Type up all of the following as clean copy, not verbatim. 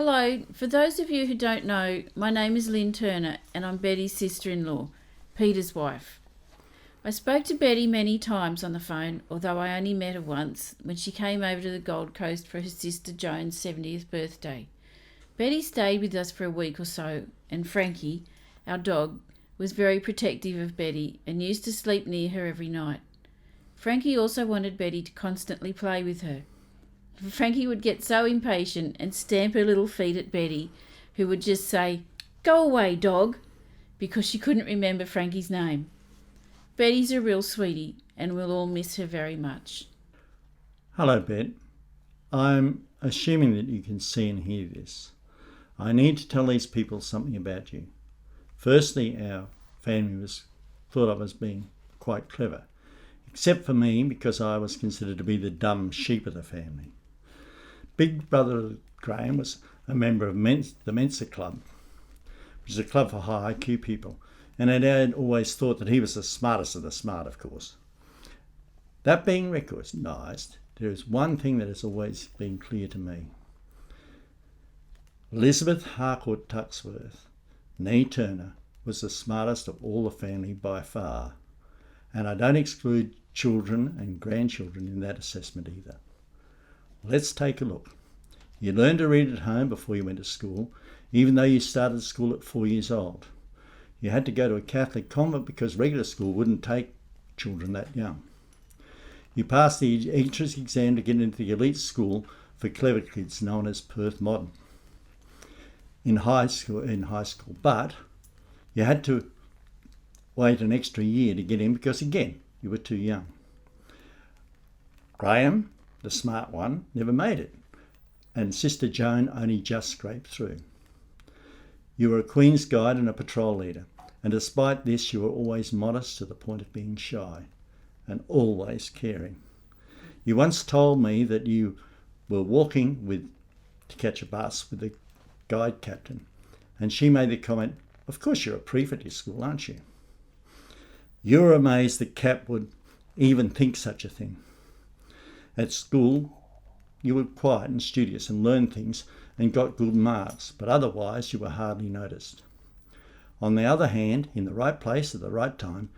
Hello, for those of you who don't know, my name is Lynn Turner and I'm Betty's sister-in-law, Peter's wife. I spoke to Betty many times on the phone, although I only met her once when she came over to the Gold Coast for her sister Joan's 70th birthday. Betty stayed with us for a week or so, and Frankie, our dog, was very protective of Betty and used to sleep near her every night. Frankie also wanted Betty to constantly play with her. Frankie would get so impatient and stamp her little feet at Betty, who would just say, "Go away, dog," because she couldn't remember Frankie's name. Betty's a real sweetie, and we'll all miss her very much. Hello, Bet. I'm assuming that you can see and hear this. I need to tell these people something about you. Firstly, our family was thought of as being quite clever, except for me because I was considered to be the dumb sheep of the family. Big brother Graham was a member of the Mensa Club, which is a club for high IQ people, and Dad always thought that he was the smartest of the smart, of course. That being recognised, there is one thing that has always been clear to me. Elizabeth Harcourt Tuxworth, née Turner, was the smartest of all the family by far, and I don't exclude children and grandchildren in that assessment either. Let's take a look. You learned to read at home before you went to school, even though you started school at 4 years old. You had to go to a Catholic convent because regular school wouldn't take children that young. You passed the entrance exam to get into the elite school for clever kids known as Perth Modern in high school, but you had to wait an extra year to get in because, again, you were too young. Graham, the smart one, never made it, and Sister Joan only just scraped through. You were a Queen's Guide and a patrol leader, and despite this you were always modest to the point of being shy, and always caring. You once told me that you were walking to catch a bus with the guide captain, and she made the comment, "Of course you're a prefect at your school, aren't you?" You were amazed that Cap would even think such a thing. At school, you were quiet and studious and learned things and got good marks, but otherwise you were hardly noticed. On the other hand, in the right place at the right time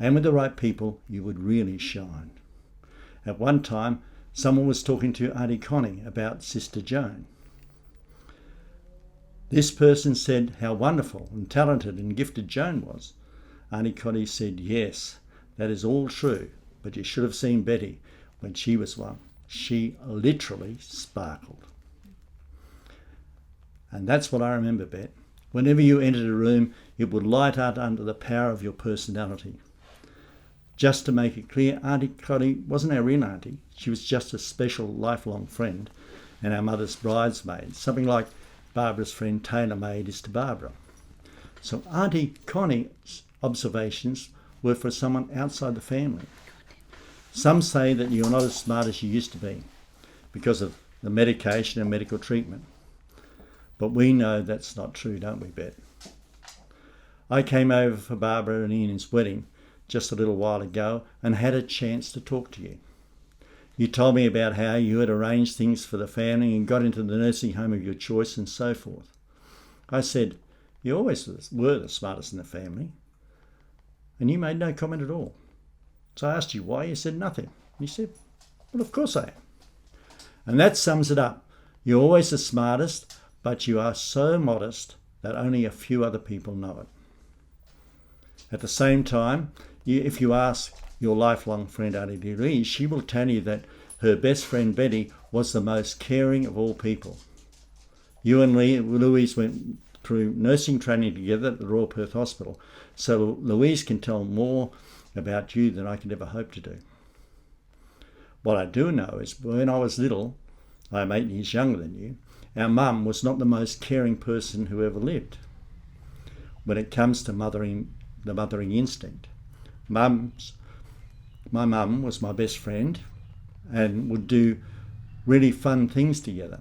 and with the right people, you would really shine. At one time, someone was talking to Auntie Connie about Sister Joan. This person said how wonderful and talented and gifted Joan was. Auntie Connie said, "Yes, that is all true, but you should have seen Betty when she was one. She literally sparkled." And that's what I remember, Bet. Whenever you entered a room, it would light up under the power of your personality. Just to make it clear, Auntie Connie wasn't our real auntie. She was just a special lifelong friend and our mother's bridesmaid, something like Barbara's friend Taylor Maid is to Barbara. So Auntie Connie's observations were for someone outside the family. Some say that you're not as smart as you used to be because of the medication and medical treatment. But we know that's not true, don't we, Bet? I came over for Barbara and Ian's wedding just a little while ago and had a chance to talk to you. You told me about how you had arranged things for the family and got into the nursing home of your choice and so forth. I said, "You always were the smartest in the family." And you made no comment at all. So I asked you why. You said nothing. You said, "Well, of course I am." And that sums it up. You're always the smartest, but you are so modest that only a few other people know it. At the same time, if you ask your lifelong friend Auntie Louise, she will tell you that her best friend Betty was the most caring of all people. You and Louise went through nursing training together at the Royal Perth Hospital, so Louise can tell more about you than I could ever hope to do. What I do know is when I was little, I'm 8 years younger than you, our mum was not the most caring person who ever lived. When it comes to the mothering instinct, my mum was my best friend and would do really fun things together.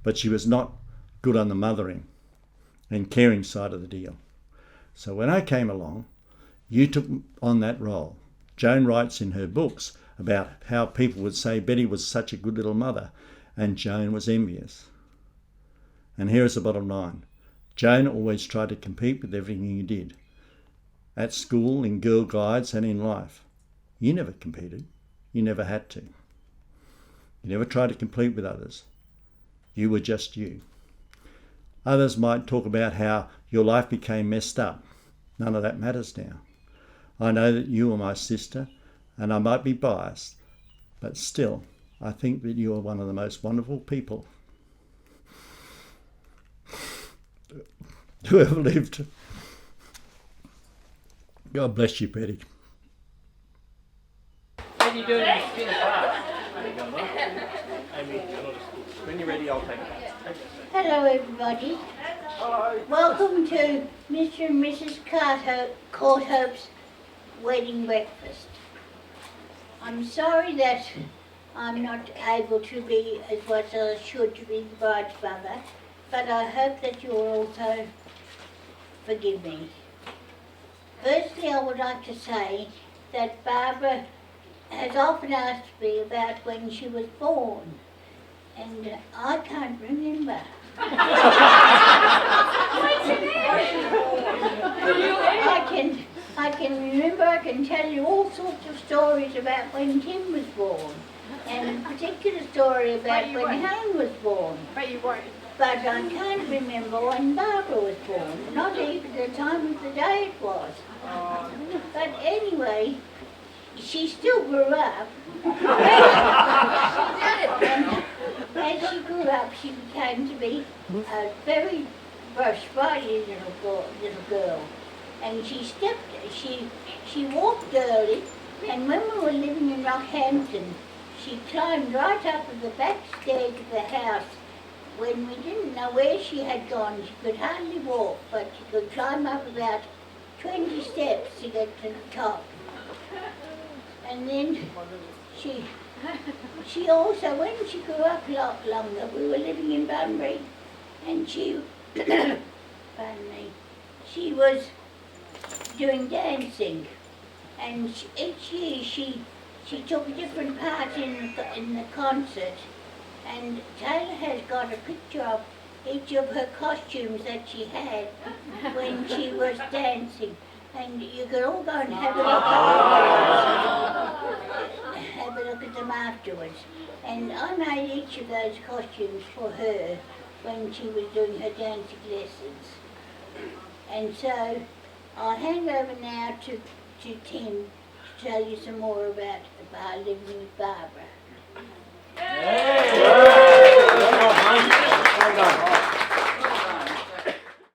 But she was not good on the mothering and caring side of the deal. So when I came along, you took on that role. Joan writes in her books about how people would say Betty was such a good little mother and Joan was envious. And here is the bottom line. Joan always tried to compete with everything you did. At school, in Girl Guides and in life. You never competed. You never had to. You never tried to compete with others. You were just you. Others might talk about how your life became messed up. None of that matters now. I know that you are my sister, and I might be biased, but still, I think that you are one of the most wonderful people who ever lived. God bless you, Betty. How are you doing in the spin class? Amy, when you're ready, I'll take it. Hello everybody. Welcome to Mr. and Mrs. Courthope's wedding breakfast. I'm sorry that I'm not able to be as what I should to be the bride's mother, but I hope that you will also forgive me. Firstly, I would like to say that Barbara has often asked me about when she was born, and I can't remember. I can remember, I can tell you all sorts of stories about when Tim was born, and a particular story about when Helen was born. But you won't. But I can't remember when Barbara was born, not even the time of the day it was. But anyway, she still grew up. As she grew up, she became to be a very sprightly little girl. And she walked early, and when we were living in Rockhampton, she climbed right up to the back stairs of the house. When we didn't know where she had gone, she could hardly walk, but she could climb up about 20 steps to get to the top. And then she also, when she grew up a lot longer, we were living in Bunbury, and she, pardon me, she was doing dancing, and each year she took a different part in the concert, and Taylor has got a picture of each of her costumes that she had when she was dancing, and you can all go and have a look at them afterwards. And I made each of those costumes for her when she was doing her dancing lessons. And so I'll hand over now to Tim to tell you some more about living with Barbara. Well done.